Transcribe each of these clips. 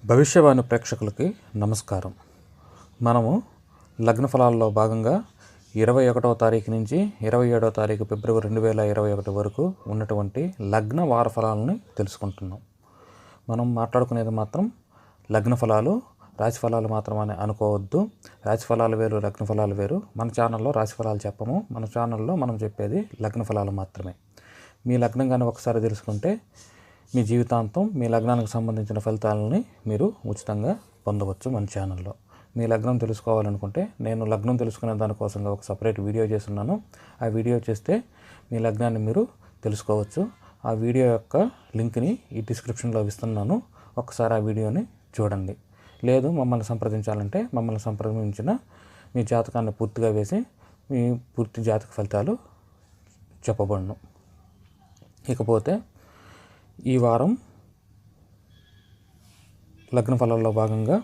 భవిష్యవాణి ప్రేక్షకులకి నమస్కారం. మనము లగ్న ఫలాల్లో భాగంగా 21వ తారీఖు నుంచి 27వ తారీఖు ఫిబ్రవరి 2021 వరకు ఉన్నటువంటి లగ్న వార ఫలాలని తెలుసుకుంటున్నాం. మనం మాట్లాడుకునేది మాత్రం లగ్న ఫలాలు, రాశి ఫలాలు మాత్రమే అనుకోవద్దు. రాశి ఫలాలు వేరు, లగ్న ఫలాలు వేరు. మన ఛానల్లో రాశి ఫలాలు చెప్పము. మన ఛానల్లో మనం చెప్పేది లగ్న ఫలాలు మాత్రమే. మీ లగ్నం కానీ ఒకసారి తెలుసుకుంటే మీ జీవితాంతం మీ లగ్నానికి సంబంధించిన ఫలితాలని మీరు ఉచితంగా పొందవచ్చు మన ఛానల్లో. మీ లగ్నం తెలుసుకోవాలనుకుంటే నేను లగ్నం తెలుసుకునే దానికోసంగా ఒక సపరేట్ వీడియో చేస్తున్నాను. ఆ వీడియో చేస్తే మీ లగ్నాన్ని మీరు తెలుసుకోవచ్చు. ఆ వీడియో యొక్క లింక్ని ఈ డిస్క్రిప్షన్లో ఇస్తున్నాను. ఒకసారి ఆ వీడియోని చూడండి. లేదు మమ్మల్ని సంప్రదించాలంటే మమ్మల్ని సంప్రదించిన మీ జాతకాన్ని పూర్తిగా వేసి మీ పూర్తి జాతక ఫలితాలు చెప్పబడును. ఇకపోతే ఈ వారం లగ్న ఫలాల్లో భాగంగా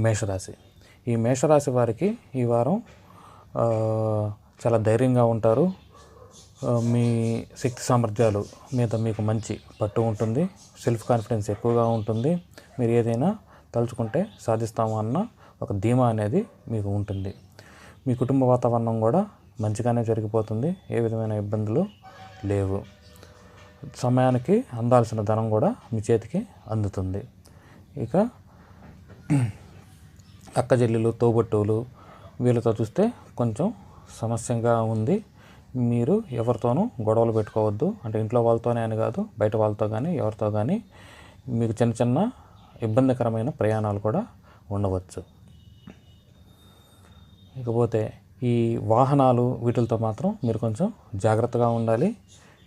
మేషరాశి. ఈ మేషరాశి వారికి ఈ వారం చాలా ధైర్యంగా ఉంటారు. మీ శక్తి సామర్థ్యాలు మీద మీకు మంచి పట్టు ఉంటుంది. సెల్ఫ్ కాన్ఫిడెన్స్ ఎక్కువగా ఉంటుంది. మీరు ఏదైనా తలుచుకుంటే సాధిస్తాము అన్న ఒక ధీమా అనేది మీకు ఉంటుంది. మీ కుటుంబ వాతావరణం కూడా మంచిగానే జరిగిపోతుంది. ఏ విధమైన ఇబ్బందులు లేవు. సమయానికి అందాల్సిన ధనం కూడా మీ చేతికి అందుతుంది. ఇక అక్క చెల్లెలు, తోబుట్టువులు వీళ్ళతో చూస్తే కొంచెం సమస్యగా ఉంది. మీరు ఎవరితోనూ గొడవలు పెట్టుకోవద్దు. అంటే ఇంట్లో వాళ్ళతోనే అని కాదు, బయట వాళ్ళతో కానీ ఎవరితో కానీ మీకు చిన్న చిన్న ఇబ్బందికరమైన ప్రయాణాలు కూడా ఉండవచ్చు. ఇకపోతే ఈ వాహనాలు వీటితో మాత్రం మీరు కొంచెం జాగ్రత్తగా ఉండాలి.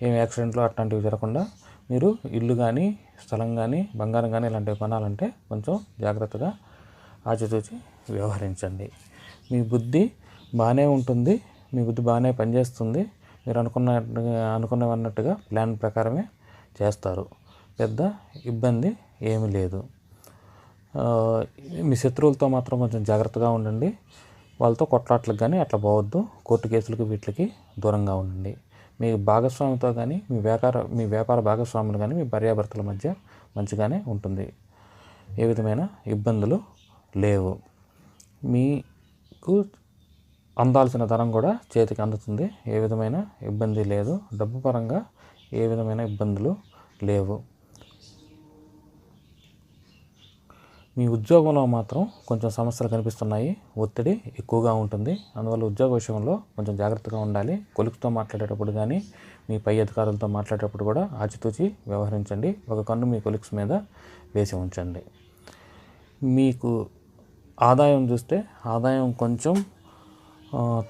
ఏమి యాక్సిడెంట్లు అట్లాంటివి జరగకుండా మీరు ఇల్లు కానీ, స్థలం కానీ, బంగారం కానీ ఇలాంటివి కొనాలంటే కొంచెం జాగ్రత్తగా ఆచితూచి వ్యవహరించండి. మీ బుద్ధి బాగానే ఉంటుంది. మీ బుద్ధి బాగానే పనిచేస్తుంది. మీరు అనుకున్నట్టుగా ప్లాన్ ప్రకారమే చేస్తారు. పెద్ద ఇబ్బంది ఏమీ లేదు. మీ శత్రువులతో మాత్రం కొంచెం జాగ్రత్తగా ఉండండి. వాళ్ళతో కొట్లాట్లకు కానీ అట్లా పోవద్దు. కోర్టు కేసులకు వీటికి దూరంగా ఉండండి. మీ భాగస్వామితో కానీ మీ వ్యాపార భాగస్వాములు కానీ మీ భార్యాభర్తల మధ్య మంచిగానే ఉంటుంది. ఏ విధమైన ఇబ్బందులు లేవు. మీకు అందాల్సిన ధనం కూడా చేతికి అందుతుంది. ఏ విధమైన ఇబ్బంది లేదు. డబ్బు పరంగా ఏ విధమైన ఇబ్బందులు లేవు. మీ ఉద్యోగంలో మాత్రం కొంచెం సమస్యలు కనిపిస్తున్నాయి. ఒత్తిడి ఎక్కువగా ఉంటుంది. అందువల్ల ఉద్యోగ విషయంలో కొంచెం జాగ్రత్తగా ఉండాలి. కొలిక్తో మాట్లాడేటప్పుడు కానీ మీ పై అధికారులతో మాట్లాడేటప్పుడు కూడా ఆచితూచి వ్యవహరించండి. ఒక కన్ను మీ కొలిక్స్ మీద వేసి ఉంచండి. మీకు ఆదాయం చూస్తే ఆదాయం కొంచెం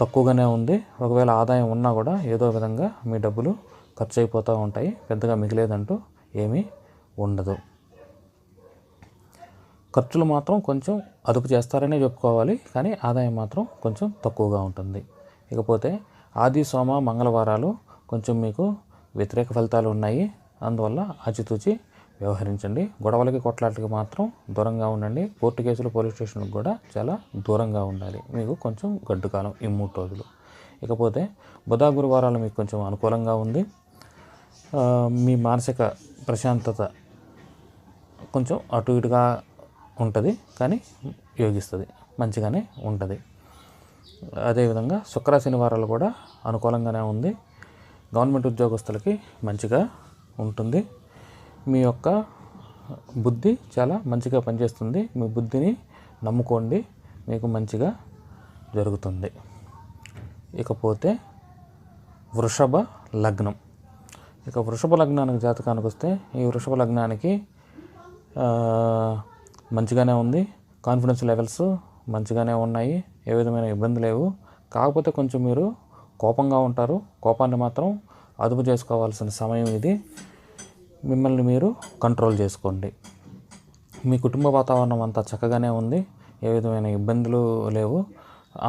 తక్కువగానే ఉంది. ఒకవేళ ఆదాయం ఉన్నా కూడా ఏదో విధంగా మీ డబ్బులు ఖర్చు అయిపోతూ ఉంటాయి. పెద్దగా మిగిలేదంటూ ఏమీ ఉండదు. ఖర్చులు మాత్రం కొంచెం అదుపు చేస్తారనే చెప్పుకోవాలి. కానీ ఆదాయం మాత్రం కొంచెం తక్కువగా ఉంటుంది. ఇకపోతే ఆది, సోమ, మంగళవారాలు కొంచెం మీకు వ్యతిరేక ఫలితాలు ఉన్నాయి. అందువల్ల ఆచితూచి వ్యవహరించండి. గొడవలకి, కొట్లాటలకి మాత్రం దూరంగా ఉండండి. కోర్టు కేసులు, పోలీస్ స్టేషన్లకు కూడా చాలా దూరంగా ఉండాలి. మీకు కొంచెం గడ్డు కాలం ఈ 3 రోజులు. ఇకపోతే బుధ, గురువారాలు మీకు కొంచెం అనుకూలంగా ఉంది. మీ మానసిక ప్రశాంతత కొంచెం అటు ఇటుగా ఉంటుంది, కానీ యోగిస్తుంది, మంచిగానే ఉంటుంది. అదేవిధంగా శుక్ర, శనివారాలు కూడా అనుకూలంగానే ఉంది. గవర్నమెంట్ ఉద్యోగస్తులకి మంచిగా ఉంటుంది. మీ యొక్క బుద్ధి చాలా మంచిగా పనిచేస్తుంది. మీ బుద్ధిని నమ్ముకోండి, మీకు మంచిగా జరుగుతుంది. ఇకపోతే వృషభ లగ్నం. ఇక వృషభ లగ్నానికి జాతకానికి వస్తే ఈ వృషభ లగ్నానికి మంచిగానే ఉంది. కాన్ఫిడెన్స్ లెవెల్స్ మంచిగానే ఉన్నాయి. ఏ విధమైన ఇబ్బంది లేవు. కాకపోతే కొంచెం మీరు కోపంగా ఉంటారు. కోపాన్ని మాత్రం అదుపు చేసుకోవాల్సిన సమయం ఇది. మిమ్మల్ని మీరు కంట్రోల్ చేసుకోండి. మీ కుటుంబ వాతావరణం అంతా చక్కగానే ఉంది. ఏ విధమైన ఇబ్బందులు లేవు.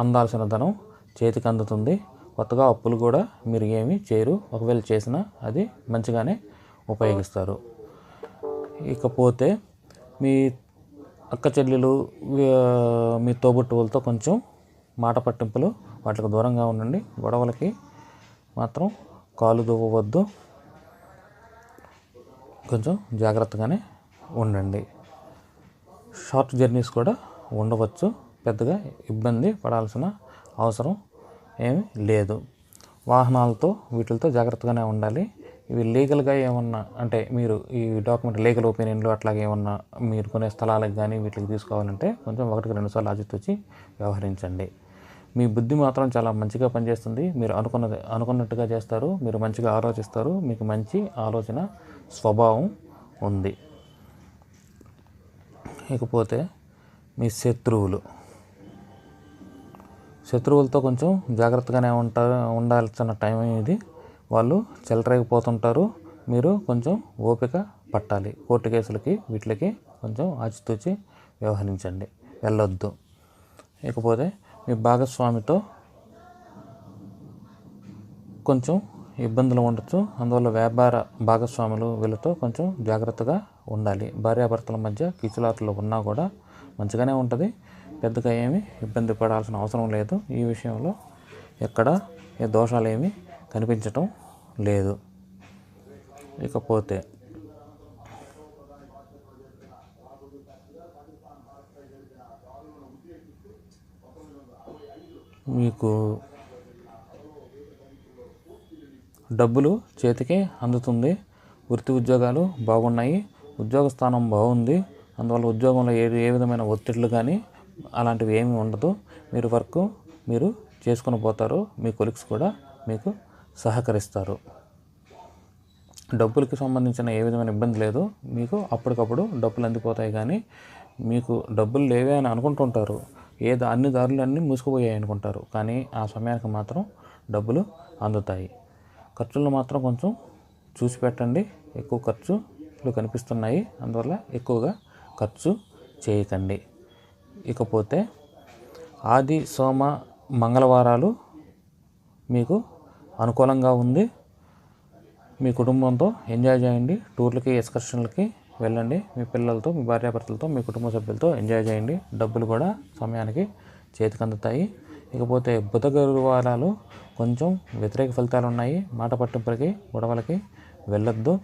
అందాల్సిన ధనం చేతికి అందుతుంది. కొత్తగా అప్పులు కూడా మీరు ఏమీ చేయరు. ఒకవేళ చేసినా అది మంచిగానే ఉపయోగిస్తారు. ఇకపోతే మీ అక్క చెల్లెలు, మీ తోబుట్టువులతో కొంచెం మాట పట్టింపులు వాటికి దూరంగా ఉండండి. గొడవలకి మాత్రం కాలు దువ్వవద్దు. కొంచెం జాగ్రత్తగానే ఉండండి. షార్ట్ జర్నీస్ కూడా ఉండవచ్చు. పెద్దగా ఇబ్బంది పడాల్సిన అవసరం ఏమీ లేదు. వాహనాలతో వీటితో జాగ్రత్తగానే ఉండాలి. ఇవి లీగల్గా ఏమన్నా అంటే మీరు ఈ డాక్యుమెంట్ లీగల్ ఒపీనియన్లు అట్లాగే ఏమన్నా మీరు కొనే స్థలాలకు కానీ వీటికి తీసుకోవాలంటే కొంచెం 1-2 సార్లు ఆచితూచి వ్యవహరించండి. మీ బుద్ధి మాత్రం చాలా మంచిగా పనిచేస్తుంది. మీరు అనుకున్నట్టుగా చేస్తారు. మీరు మంచిగా ఆలోచిస్తారు. మీకు మంచి ఆలోచన స్వభావం ఉంది. ఇకపోతే మీ శత్రువులతో కొంచెం జాగ్రత్తగానే ఉండాల్సిన టైం ఇది. వాళ్ళు చెలరేగిపోతుంటారు. మీరు కొంచెం ఓపిక పట్టాలి. కోర్టు కేసులకి వీటికి కొంచెం ఆచితూచి వెళ్ళొద్దు. ఇకపోతే మీ భాగస్వామితో కొంచెం ఇబ్బందులు ఉండొచ్చు. అందువల్ల వ్యాపార భాగస్వాములు వీళ్ళతో కొంచెం జాగ్రత్తగా ఉండాలి. భార్యాభర్తల మధ్య కీచులాటలు ఉన్నా కూడా మంచిగానే ఉంటుంది. పెద్దగా ఏమీ ఇబ్బంది పడాల్సిన అవసరం లేదు. ఈ విషయంలో ఎక్కడ ఏ దోషాలు ఏమీ కనిపించటం లేదు. ఇకపోతే మీకు డబ్బులు చేతికి అందుతుంది. వృత్తి ఉద్యోగాలు బాగున్నాయి. ఉద్యోగ స్థానం బాగుంది. అందువల్ల ఉద్యోగంలో ఏ విధమైన ఒత్తిడులు కానీ అలాంటివి ఏమీ ఉండదు. మీరు చేసుకొని పోతారు. మీ కొలీగ్స్ కూడా మీకు సహకరిస్తారు. డబ్బులకి సంబంధించిన ఏ విధమైన ఇబ్బంది లేదు. మీకు అప్పటికప్పుడు డబ్బులు అందిపోతాయి. కానీ మీకు డబ్బులు లేవే అని అనుకుంటుంటారు. అన్ని దారులన్నీ మూసుకుపోయాయి అనుకుంటారు. కానీ ఆ సమయానికి మాత్రం డబ్బులు అందుతాయి. ఖర్చులు మాత్రం కొంచెం చూసి పెట్టండి. ఎక్కువ ఖర్చులు కనిపిస్తున్నాయి. అందువల్ల ఎక్కువగా ఖర్చు చేయకండి. ఇకపోతే ఆది, సోమ, మంగళవారాలు మీకు అనుకూలంగా ఉంది. మీ కుటుంబంతో ఎంజాయ్ చేయండి. టూర్లకి, ఎక్స్కర్షన్లకి వెళ్ళండి. మీ పిల్లలతో, మీ భార్యాభర్తలతో, మీ కుటుంబ సభ్యులతో ఎంజాయ్ చేయండి. డబ్బులు కూడా సమయానికి చేతికి అందుతాయి. ఇకపోతే బుధ, గురువారాలు కొంచెం వ్యతిరేక ఫలితాలు ఉన్నాయి. మాట పట్టింపులకి, గొడవలకి వెళ్ళొద్దు.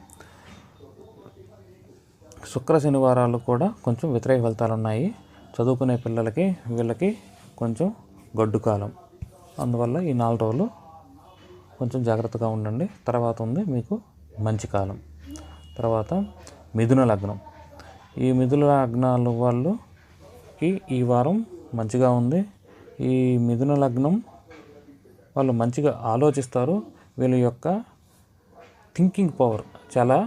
శుక్ర, శనివారాలు కూడా కొంచెం వ్యతిరేక ఫలితాలు ఉన్నాయి. చదువుకునే పిల్లలకి వీళ్ళకి కొంచెం గడ్డు కాలం. అందువల్ల ఈ 4 రోజులు కొంచెం జాగ్రత్తగా ఉండండి. తర్వాత ఉంది మీకు మంచి కాలం. తర్వాత మిథున లగ్నం. ఈ మిథున లగ్నాల వాళ్ళకి ఈ వారం మంచిగా ఉంది. ఈ మిథున లగ్నం వాళ్ళు మంచిగా ఆలోచిస్తారు. వీళ్ళ యొక్క థింకింగ్ పవర్ చాలా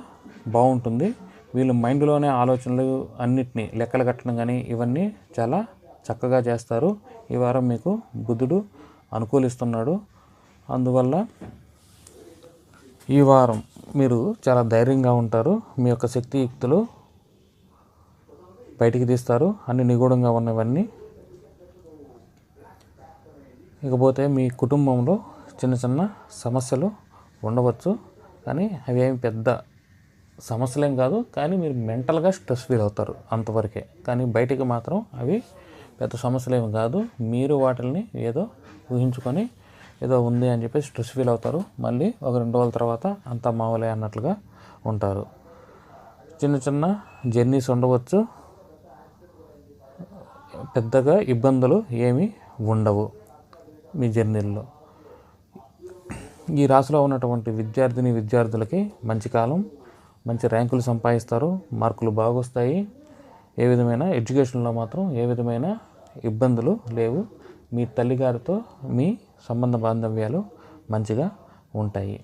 బాగుంటుంది. వీళ్ళు మైండ్లోనే ఆలోచనలు అన్నిటినీ లెక్కలు కట్టడం కానీ ఇవన్నీ చాలా చక్కగా చేస్తారు. ఈ వారం మీకు బుధుడు అనుకూలిస్తున్నాడు. అందువల్ల ఈ వారం మీరు చాలా ధైర్యంగా ఉంటారు. మీ యొక్క శక్తియుక్తులు బయటికి తీస్తారు. అన్ని నిగూఢంగా ఉన్నవన్నీ. ఇకపోతే మీ కుటుంబంలో చిన్న చిన్న సమస్యలు ఉండవచ్చు. కానీ అవి ఏమి పెద్ద సమస్యలేం కాదు. కానీ మీరు మెంటల్గా స్ట్రెస్ ఫీల్ అవుతారు అంతవరకే. కానీ బయటికి మాత్రం అవి పెద్ద సమస్యలేమి కాదు. మీరు వాటిని ఏదో ఊహించుకొని ఏదో ఉంది అని చెప్పి స్ట్రెస్ ఫీల్ అవుతారు. మళ్ళీ ఒక 2 రోజుల తర్వాత అంతా మామూలే అన్నట్లుగా ఉంటారు. చిన్న చిన్న జర్నీస్ ఉండవచ్చు. పెద్దగా ఇబ్బందులు ఏమీ ఉండవు మీ జర్నీల్లో. ఈ రాశిలో ఉన్నటువంటి విద్యార్థులకి మంచి కాలం. మంచి ర్యాంకులు సంపాదిస్తారు. మార్కులు బాగొస్తాయి. ఏ విధమైన ఎడ్యుకేషన్లో మాత్రం ఏ విధమైన ఇబ్బందులు లేవు. మీ తల్లిగారితో మీ సంబంధ బాంధవ్యాలు మంచిగా ఉంటాయి.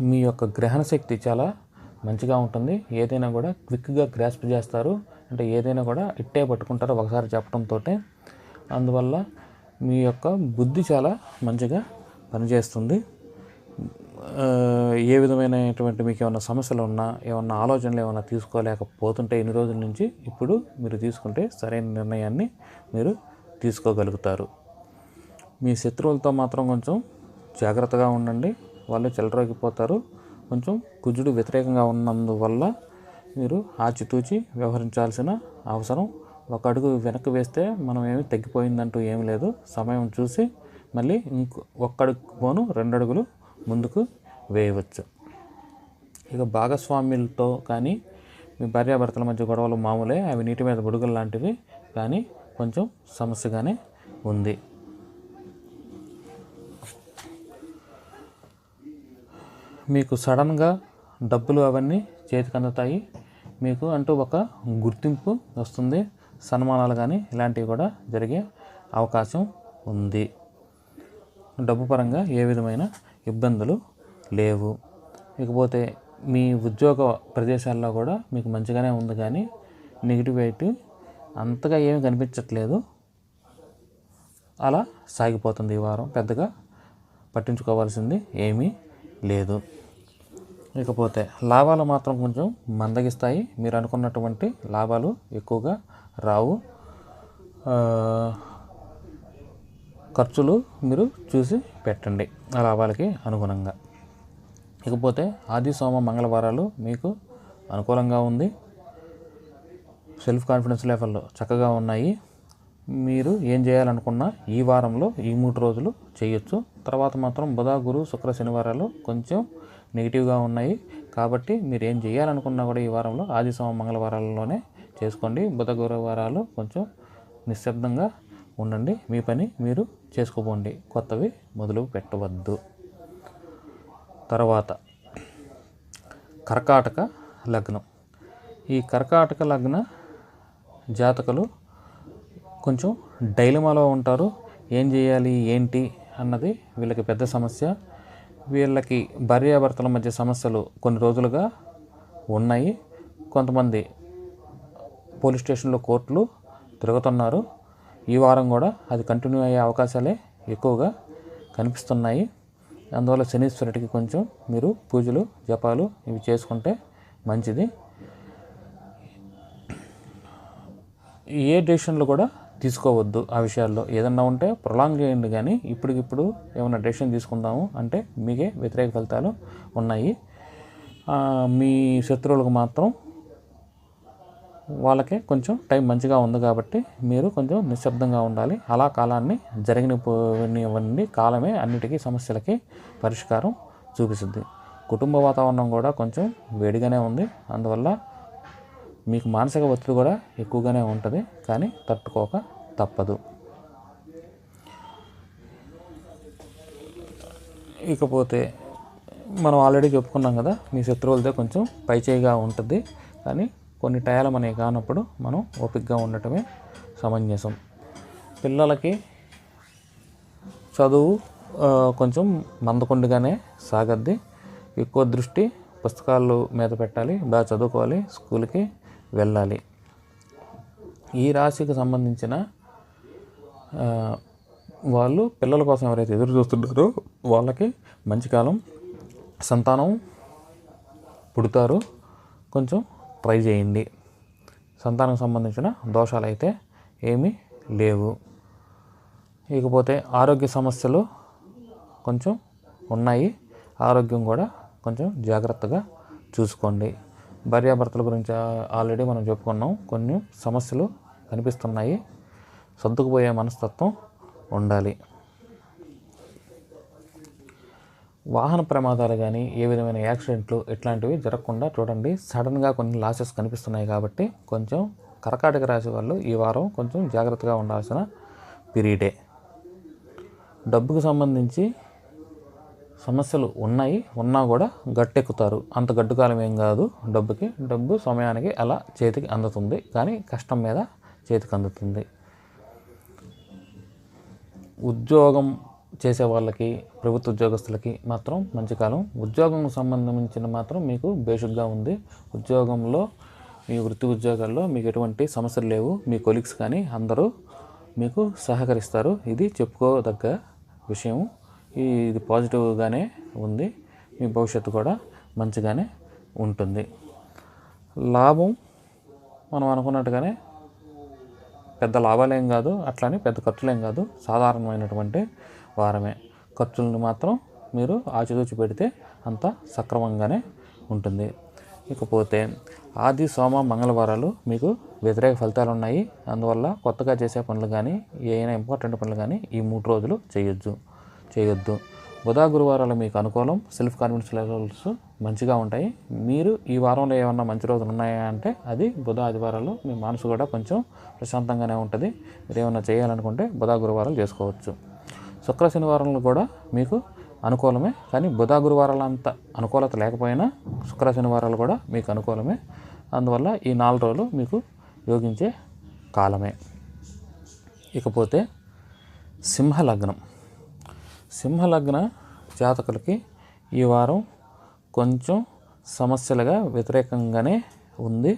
మీ యొక్క గ్రహణ శక్తి చాలా మంచిగా ఉంటుంది. ఏదైనా కూడా క్విక్గా గ్రాస్ప్ చేస్తారు. అంటే ఏదైనా కూడా ఇట్టే పట్టుకుంటారు ఒకసారి చెప్పడంతో. అందువల్ల మీ యొక్క బుద్ధి చాలా మంచిగా పనిచేస్తుంది. ఏ విధమైనటువంటి మీకు ఏమైనా సమస్యలు ఉన్నా, ఏమన్నా ఆలోచనలు ఏమైనా తీసుకోలేకపోతుంటే ఇన్ని రోజుల నుంచి, ఇప్పుడు మీరు తీసుకుంటే సరైన నిర్ణయాన్ని మీరు తీసుకోగలుగుతారు. మీ శత్రువులతో మాత్రం కొంచెం జాగ్రత్తగా ఉండండి. వాళ్ళు చెలరేగిపోతారు. కొంచెం కుజుడు వ్యతిరేకంగా ఉన్నందువల్ల మీరు ఆచితూచి వ్యవహరించాల్సిన అవసరం. ఒక అడుగు వెనక్కి వేస్తే మనం ఏమి తగ్గిపోయిందంటూ ఏమి లేదు. సమయం చూసి మళ్ళీ ఒక్కడుగు పోను 2 అడుగులు ముందుకు వేయవచ్చు. ఇక భాగస్వామ్యులతో కానీ మీ భార్యాభర్తల మధ్య గొడవలు మామూలే, అవి నీటి మీద బుడుగులు లాంటివి, కానీ కొంచెం సమస్యగానే ఉంది. మీకు సడన్గా డబ్బులు అవన్నీ చేతికి అందుతాయి. మీకు అంటూ ఒక గుర్తింపు వస్తుంది. సన్మానాలు కానీ ఇలాంటివి కూడా జరిగే అవకాశం ఉంది. డబ్బు పరంగా ఏ విధమైన ఇబ్బందులు లేవు. ఇకపోతే మీ ఉద్యోగ ప్రదేశాల్లో కూడా మీకు మంచిగానే ఉంది, కానీ నెగిటివిటీ అంతగా ఏమీ కనిపించట్లేదు. అలా సాగిపోతుంది ఈ వారం. పెద్దగా పట్టించుకోవాల్సింది ఏమీ లేదు. ఇకపోతే లాభాలు మాత్రం కొంచెం మందగిస్తాయి. మీరు అనుకున్నటువంటి లాభాలు ఎక్కువగా రావు. ఖర్చులు మీరు చూసి పెట్టండి ఆ లాభాలకి అనుగుణంగా. ఇకపోతే ఆది సోమ మంగళవారాలు మీకు అనుకూలంగా ఉంది. సెల్ఫ్ కాన్ఫిడెన్స్ లెవెల్లో చక్కగా ఉన్నాయి. మీరు ఏం చేయాలనుకున్నా ఈ వారంలో ఈ 3 రోజులు చేయొచ్చు. తర్వాత మాత్రం బుధ, గురు, శుక్ర, శనివారాలు కొంచెం నెగిటివ్గా ఉన్నాయి. కాబట్టి మీరు ఏం చేయాలనుకున్నా కూడా ఈ వారంలో ఆది సోమ మంగళవారాలలోనే చేసుకోండి. బుధ, గురువారాలు కొంచెం నిశ్శబ్దంగా ఉండండి. మీ పని మీరు చేసుకోపోండి. కొత్తవి మొదలు పెట్టవద్దు. తర్వాత కర్కాటక లగ్నం. ఈ కర్కాటక లగ్న జాతకులు కొంచెం డైలమాలో ఉంటారు. ఏం చేయాలి ఏంటి అన్నది వీళ్ళకి పెద్ద సమస్య. వీళ్ళకి భార్యాభర్తల మధ్య సమస్యలు కొన్ని రోజులుగా ఉన్నాయి. కొంతమంది పోలీస్ స్టేషన్లో కోర్టులు తిరుగుతున్నారు. ఈ వారం కూడా అది కంటిన్యూ అయ్యే అవకాశాలే ఎక్కువగా కనిపిస్తున్నాయి. అందువల్ల శనీశ్వరుడికి కొంచెం మీరు పూజలు జపాలు ఇవి చేసుకుంటే మంచిది. ఏ డెసిషన్లు కూడా తీసుకోవద్దు. ఆ విషయాల్లో ఏదన్నా ఉంటే ప్రొలాంగ్ చేయండి, కానీ ఇప్పటికిప్పుడు ఏమైనా డెసిషన్ తీసుకుందాము అంటే మీకే వ్యతిరేక ఫలితాలు ఉన్నాయి. మీ శత్రువులకు మాత్రం వాళ్ళకే కొంచెం టైం మంచిగా ఉంది కాబట్టి మీరు కొంచెం నిశ్శబ్దంగా ఉండాలి. అలా కాలాన్ని జరిగినవన్నీ కాలమే అన్నిటికీ సమస్యలకి పరిష్కారం చూపిస్తుంది. కుటుంబ వాతావరణం కూడా కొంచెం వేడిగానే ఉంది. అందువల్ల మీకు మానసిక ఒత్తిడి కూడా ఎక్కువగానే ఉంటుంది, కానీ తట్టుకోక తప్పదు. ఇకపోతే మనం ఆల్రెడీ చెప్పుకున్నాం కదా, మీ శత్రువులతో కొంచెం పైచేయిగా ఉంటుంది, కానీ కొన్ని టయాలు మనకి కానప్పుడు మనం ఓపికగా ఉండటమే సమంజసం. పిల్లలకి చదువు కొంచెం మందకొండిగానే సాగద్ది. ఎక్కువ దృష్టి పుస్తకాల మీద పెట్టాలి. బాగా చదువుకోవాలి, స్కూల్కి వెళ్ళాలి. ఈ రాశికి సంబంధించిన వాళ్ళు పిల్లల కోసం ఎవరైతే ఎదురు చూస్తున్నారో వాళ్ళకి మంచి కాలం, సంతానం పుడతారు. కొంచెం ట్రై చేయండి. సంతానం సంబంధించిన దోషాలు అయితే ఏమీ లేవు. ఇకపోతే ఆరోగ్య సమస్యలు కొంచెం ఉన్నాయి. ఆరోగ్యం కూడా కొంచెం జాగ్రత్తగా చూసుకోండి. భార్యాభర్తల గురించి ఆల్రెడీ మనం చెప్పుకున్నాం. కొన్ని సమస్యలు కనిపిస్తున్నాయి. సర్దుకుపోయే మనస్తత్వం ఉండాలి. వాహన ప్రమాదాలు కానీ ఏ విధమైన యాక్సిడెంట్లు ఇట్లాంటివి జరగకుండా చూడండి. సడన్గా కొన్ని లాసెస్ కనిపిస్తున్నాయి కాబట్టి కొంచెం కర్కాటక రాశి వాళ్ళు ఈ వారం కొంచెం జాగ్రత్తగా ఉండాల్సిన పీరియడే. డబ్బుకు సంబంధించి సమస్యలు ఉన్నా కూడా గట్టెక్కుతారు. అంత గడ్డు కాలం ఏం కాదు డబ్బుకి. డబ్బు సమయానికి అలా చేతికి అందుతుంది, కానీ కష్టం మీద చేతికి అందుతుంది. ఉద్యోగం చేసే వాళ్ళకి, ప్రభుత్వ ఉద్యోగస్తులకి మాత్రం మంచి కాలం. ఉద్యోగం సంబంధించిన మాత్రం మీకు బేసిక్గా ఉంది. ఉద్యోగంలో మీ వృత్తి ఉద్యోగాల్లో మీకు ఎటువంటి సమస్యలు లేవు. మీ కొలీగ్స్ కానీ అందరూ మీకు సహకరిస్తారు. ఇది చెప్పుకోదగ్గ విషయం. ఇది పాజిటివ్గానే ఉంది. మీ భవిష్యత్తు కూడా మంచిగానే ఉంటుంది. లాభం మనం అనుకున్నట్టుగానే పెద్ద లాభాలేం కాదు, అట్లానే పెద్ద ఖర్చులేం కాదు. సాధారణమైనటువంటి వారమే. ఖర్చులను మాత్రం మీరు ఆచితూచి పెడితే అంత సక్రమంగానే ఉంటుంది. ఇకపోతే ఆది సోమ మంగళవారాలు మీకు వ్యతిరేక ఫలితాలు ఉన్నాయి. అందువల్ల కొత్తగా చేసే పనులు కానీ ఏమైనా ఇంపార్టెంట్ పనులు కానీ ఈ 3 రోజులు చేయొద్దు. బుధ గురువారాలు మీకు అనుకూలం. సెల్ఫ్ కాన్ఫిడెన్స్ లెవెల్స్ మంచిగా ఉంటాయి. మీరు ఈ వారంలో ఏమన్నా మంచి రోజులు ఉన్నాయా అంటే అది బుధ ఆదివారాలు. మీ మనసు కూడా కొంచెం ప్రశాంతంగానే ఉంటుంది. మీరు ఏమన్నా చేయాలనుకుంటే బుధ గురువారాలు చేసుకోవచ్చు. శుక్ర శనివారంలో కూడా మీకు అనుకూలమే, కానీ బుధ గురువారాలు అంత అనుకూలత లేకపోయినా శుక్ర శనివారాలు కూడా మీకు అనుకూలమే. అందువల్ల ఈ 4 రోజులు మీకు యోగించే కాలమే. ఇకపోతే సింహలగ్నం. సింహలగ్న జాతకులకి ఈ వారం కొంచెం సమస్యలుగా వ్యతిరేకంగానే ఉంది.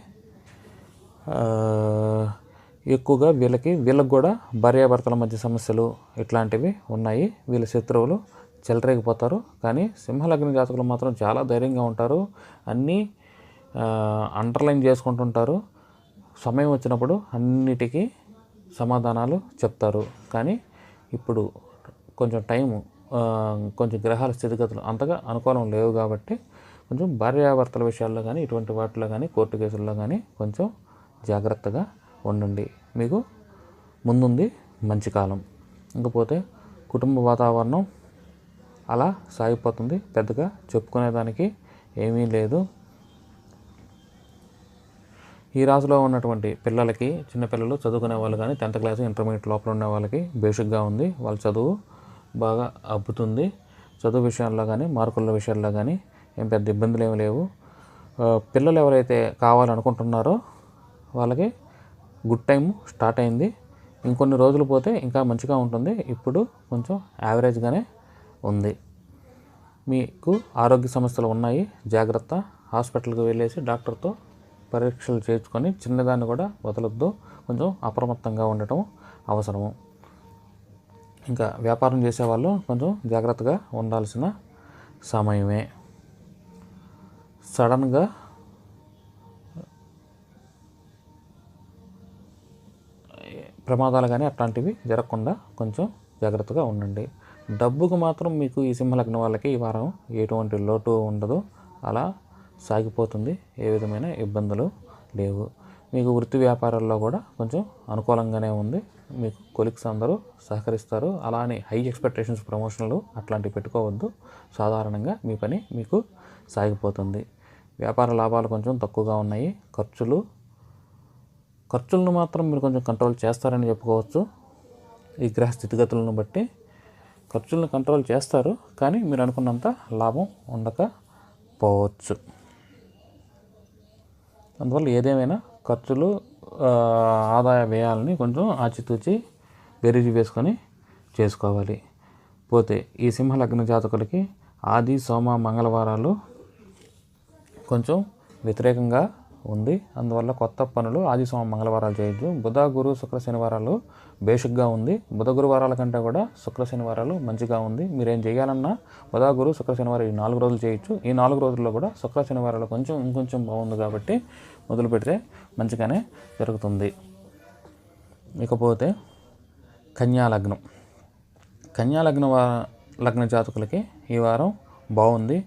ఎక్కువగా వీళ్ళకి కూడా భార్యాభర్తల మధ్య సమస్యలు ఇట్లాంటివి ఉన్నాయి. వీళ్ళ శత్రువులు చెలరేగిపోతారు. కానీ సింహలగ్న జాతకులు మాత్రం చాలా ధైర్యంగా ఉంటారు. అన్నీ అండర్లైన్ చేసుకుంటుంటారు. సమయం వచ్చినప్పుడు అన్నిటికీ సమాధానాలు చెప్తారు. కానీ ఇప్పుడు కొంచెం టైము, కొంచెం గ్రహాల స్థితిగతులు అంతగా అనుకూలం లేవు కాబట్టి కొంచెం భార్యాభర్తల విషయాల్లో కానీ ఇటువంటి వాటిలో కానీ కోర్టు కేసుల్లో కానీ కొంచెం జాగ్రత్తగా ఉండండి. మీకు ముందుంది మంచి కాలం. ఇంకపోతే కుటుంబ వాతావరణం అలా సాగిపోతుంది. పెద్దగా చెప్పుకునేదానికి ఏమీ లేదు. ఈ రాశిలో ఉన్నటువంటి పిల్లలకి, చిన్నపిల్లలు చదువుకునే వాళ్ళు కానీ 10th క్లాస్ ఇంటర్మీడియట్ లోపల ఉన్న వాళ్ళకి బేసిక్గా ఉంది. వాళ్ళ చదువు బాగా అబ్బుతుంది. చదువు విషయాల్లో కానీ మార్కుల విషయాల్లో కానీ ఏం పెద్ద ఇబ్బందులు ఏమి లేవు. పిల్లలు ఎవరైతే కావాలనుకుంటున్నారో వాళ్ళకి గుడ్ టైం స్టార్ట్ అయింది. ఇంకొన్ని రోజులు పోతే ఇంకా మంచిగా ఉంటుంది. ఇప్పుడు కొంచెం యావరేజ్గానే ఉంది. మీకు ఆరోగ్య సమస్యలు ఉన్నాయి, జాగ్రత్త. హాస్పిటల్కి వెళ్ళేసి డాక్టర్తో పరీక్షలు చేయించుకొని చిన్నదాన్ని కూడా వదలొద్దు. కొంచెం అప్రమత్తంగా ఉండటం అవసరము. ఇంకా వ్యాపారం చేసేవాళ్ళు కొంచెం జాగ్రత్తగా ఉండాల్సిన సమయమే. సడన్గా ప్రమాదాలు కానీ అట్లాంటివి జరగకుండా కొంచెం జాగ్రత్తగా ఉండండి. డబ్బుకు మాత్రం మీకు ఈ సింహలగ్నం వాళ్ళకి ఈ వారం ఎటువంటి లోటు ఉండదు. అలా సాగిపోతుంది. ఏ విధమైన ఇబ్బందులు లేవు. మీకు వృత్తి వ్యాపారాల్లో కూడా కొంచెం అనుకూలంగానే ఉంది. మీకు కొలీగ్స్ అందరూ సహకరిస్తారు. అలా అని హై ఎక్స్పెక్టేషన్స్, ప్రమోషన్లు అట్లాంటివి పెట్టుకోవద్దు. సాధారణంగా మీ పని మీకు సాగిపోతుంది. వ్యాపార లాభాలు కొంచెం తక్కువగా ఉన్నాయి. ఖర్చులను మాత్రం మీరు కొంచెం కంట్రోల్ చేస్తారని చెప్పుకోవచ్చు. ఈ గ్రహ స్థితిగతులను బట్టి ఖర్చులను కంట్రోల్ చేస్తారు, కానీ మీరు అనుకున్నంత లాభం ఉండకపోవచ్చు. అందువల్ల ఏదేమైనా ఖర్చులు, ఆదాయ వ్యయాలని కొంచెం ఆచితూచి బెరీజు వేసుకొని చేసుకోవాలి. పోతే ఈ సింహలగ్న జాతకులకి ఆది, సోమ, మంగళవారాలు కొంచెం వ్యతిరేకంగా ఉంది. అందువల్ల కొత్త పనులు ఆది, సోమ, మంగళవారాలు చేయొచ్చు. బుధ, గురు, శుక్ర, శనివారాలు బేసిక్గా ఉంది. బుధ గురువారాల కంటే కూడా శుక్ర శనివారాలు మంచిగా ఉంది. మీరేం చేయాలన్నా బుధ, గురు, శుక్ర, శనివారం ఈ 4 రోజులు చేయొచ్చు. ఈ 4 రోజుల్లో కూడా శుక్ర శనివారాలు ఇంకొంచెం బాగుంది కాబట్టి మొదలు పెడితే మంచిగానే జరుగుతుంది. ఇకపోతే కన్యాలగ్నం. లగ్న జాతకులకి ఈ వారం బాగుంది.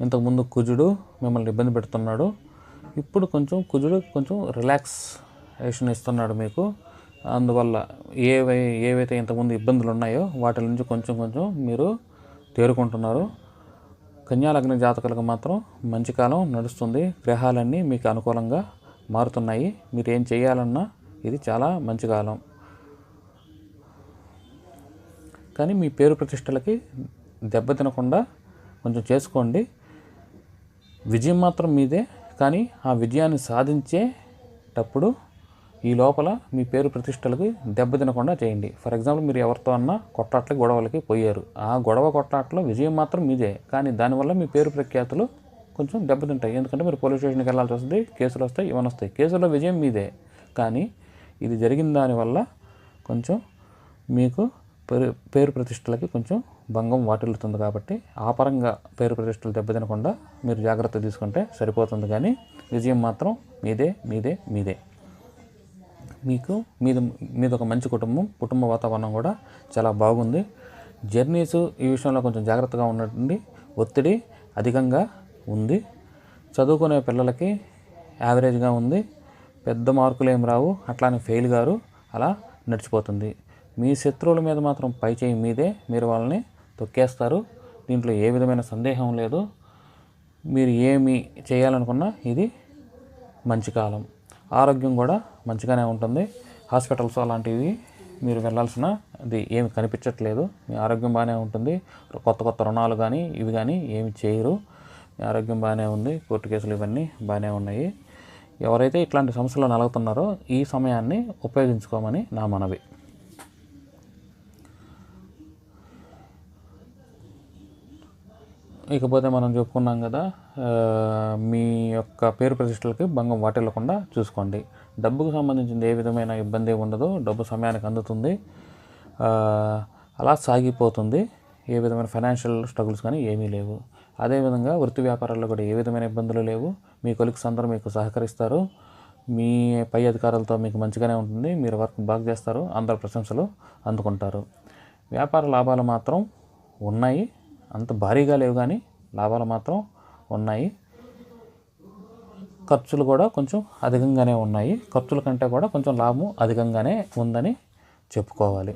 ఇంతకుముందు కుజుడు మిమ్మల్ని ఇబ్బంది పెడుతున్నాడు. ఇప్పుడు కుజుడు కొంచెం రిలాక్సేషన్ ఇస్తున్నాడు మీకు. అందువల్ల ఏవైతే ఇంతకుముందు ఇబ్బందులు ఉన్నాయో వాటి నుంచి కొంచెం మీరు తేరుకుంటున్నారు. కన్యాలగ్న జాతకులకు మాత్రం మంచి కాలం నడుస్తుంది. గ్రహాలన్నీ మీకు అనుకూలంగా మారుతున్నాయి. మీరు ఏం చేయాలన్నా ఇది చాలా మంచి కాలం. కానీ మీ పేరు ప్రతిష్టలకి దెబ్బతినకుండా కొంచెం చేసుకోండి. విజయం మాత్రం మీదే, కానీ ఆ విజయాన్ని సాధించేటప్పుడు ఈ లోపల మీ పేరు ప్రతిష్టలకు దెబ్బతినకుండా చేయండి. ఫర్ ఎగ్జాంపుల్, మీరు ఎవరితో అన్నా కొట్లాట్లకి, గొడవలకి పోయారు. ఆ గొడవ కొట్లాట్లో విజయం మాత్రం మీదే, కానీ దానివల్ల మీ పేరు ప్రఖ్యాతులు కొంచెం దెబ్బతింటాయి. ఎందుకంటే మీరు పోలీస్ స్టేషన్కి వెళ్ళాల్సి వస్తుంది, కేసులు వస్తాయి, ఇవన్నీ వస్తాయి. కేసుల్లో విజయం మీదే, కానీ ఇది జరిగిన దానివల్ల కొంచెం మీకు పేరు ప్రతిష్టలకి కొంచెం భంగం వాటిల్లుతుంది. కాబట్టి ఆ పరంగా పేరు ప్రతిష్టలు దెబ్బతినకుండా మీరు జాగ్రత్త తీసుకుంటే సరిపోతుంది. కానీ విజయం మాత్రం మీదే. మీకు మీద ఒక మంచి కుటుంబ వాతావరణం కూడా చాలా బాగుంది. జర్నీస్ ఈ విషయంలో కొంచెం జాగ్రత్తగా ఉండండి. ఒత్తిడి అధికంగా ఉంది. చదువుకునే పిల్లలకి యావరేజ్గా ఉంది. పెద్ద మార్కులు ఏం రావు, అట్లానే ఫెయిల్ గారు అలా నడిచిపోతుంది. మీ శత్రువుల మీద మాత్రం పై చేయి మీదే, మీరు వాళ్ళని తొక్కేస్తారు. దీంట్లో ఏ విధమైన సందేహం లేదు. మీరు ఏమి చేయాలనుకున్నా ఇది మంచి కాలం. ఆరోగ్యం కూడా మంచిగానే ఉంటుంది. హాస్పిటల్స్ అలాంటివి మీరు వెళ్ళాల్సిన అది ఏమి కనిపించట్లేదు. మీ ఆరోగ్యం బాగానే ఉంటుంది. కొత్త రుణాలు కానీ ఇవి కానీ ఏమి చేయరు. మీ ఆరోగ్యం బాగానే ఉంది. కోర్టు కేసులు ఇవన్నీ బాగానే ఉన్నాయి. ఎవరైతే ఇట్లాంటి సమస్యలు నలుగుతున్నారో ఈ సమయాన్ని ఉపయోగించుకోమని నా మనవి. ఇకపోతే మనం చెప్పుకున్నాం కదా, మీ యొక్క పేరు ప్రతిష్టలకి భంగం వాటిల్లకుండా చూసుకోండి. డబ్బుకు సంబంధించింది ఏ విధమైన ఇబ్బంది ఉండదు. డబ్బు సమయానికి అందుతుంది, అలా సాగిపోతుంది. ఏ విధమైన ఫైనాన్షియల్ స్ట్రగుల్స్ కానీ ఏమీ లేవు. అదేవిధంగా వృత్తి వ్యాపారాల్లో కూడా ఏ విధమైన ఇబ్బందులు లేవు. మీ కొలీగ్స్ అందరూ మీకు సహకరిస్తారు. మీ పై అధికారులతో మీకు మంచిగానే ఉంటుంది. మీరు వర్క్ బాగా చేస్తారు. అందరు ప్రశంసలు అందుకుంటారు. వ్యాపార లాభాలు మాత్రం ఉన్నాయి. అంత భారీగా లేవు కానీ లాభాలు మాత్రం ఉన్నాయి. ఖర్చులు కూడా కొంచెం అధికంగానే ఉన్నాయి. ఖర్చుల కంటే కూడా కొంచెం లాభం అధికంగానే ఉందని చెప్పుకోవాలి.